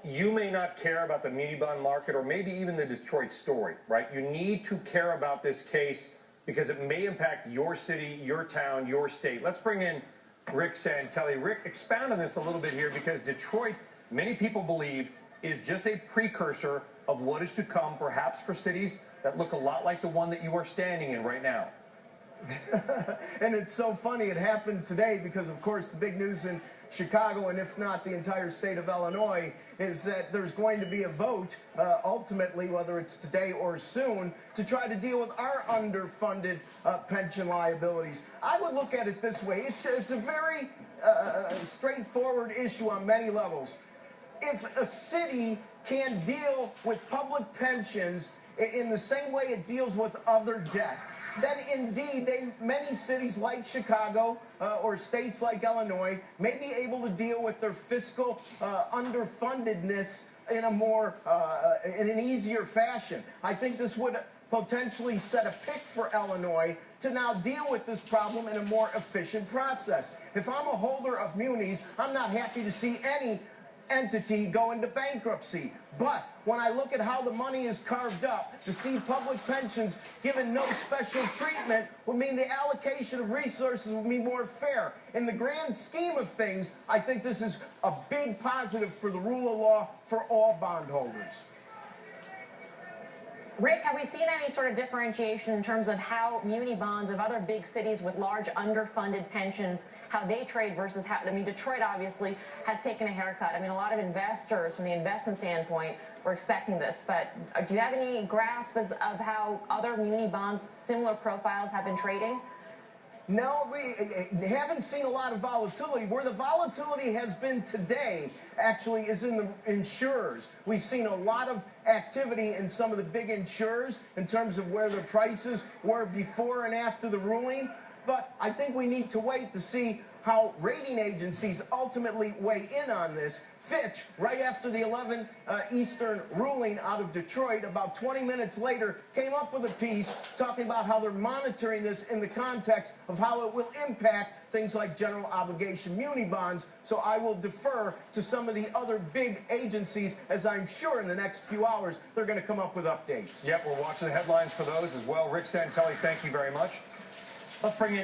you may not care about the muni bond market or maybe even the Detroit story, right? You need to care about this case because it may impact your city, your town, your state. Let's bring in Rick Santelli. Rick, expound on this a little bit here because Detroit, many people believe, is just a precursor of what is to come, perhaps for cities that look a lot like the one that you are standing in right now. And it's so funny, it happened today because, of course, the big news in Chicago, and if not the entire state of Illinois, is that there's going to be a vote, ultimately, whether it's today or soon, to try to deal with our underfunded pension liabilities. I would look at it this way. It's a very straightforward issue on many levels. If a city can deal with public pensions in the same way it deals with other debt, then indeed many cities like Chicago or states like Illinois may be able to deal with their fiscal underfundedness in a more in an easier fashion. I think this would potentially set a pick for Illinois to now deal with this problem in a more efficient process. If I'm a holder of munis, I'm not happy to see any entity go into bankruptcy. But when I look at how the money is carved up, to see public pensions given no special treatment would mean the allocation of resources would be more fair. In the grand scheme of things, I think this is a big positive for the rule of law for all bondholders. Rick, have we seen any sort of differentiation in terms of how muni bonds of other big cities with large underfunded pensions, how they trade versus how, I mean, Detroit obviously has taken a haircut. I mean, a lot of investors from the investment standpoint were expecting this, but do you have any grasp of how other muni bonds, similar profiles, have been trading? No, we haven't seen a lot of volatility. Where the volatility has been today, actually, is in the insurers. We've seen a lot of activity in some of the big insurers in terms of where their prices were before and after the ruling. But I think we need to wait to see how rating agencies ultimately weigh in on this. Fitch, right after the 11 Eastern ruling out of Detroit, about 20 minutes later, came up with a piece talking about how they're monitoring this in the context of how it will impact things like general obligation muni bonds. So I will defer to some of the other big agencies, as I'm sure in the next few hours they're going to come up with updates. Yep, we're watching the headlines for those as well. Rick Santelli, thank you very much. Let's bring in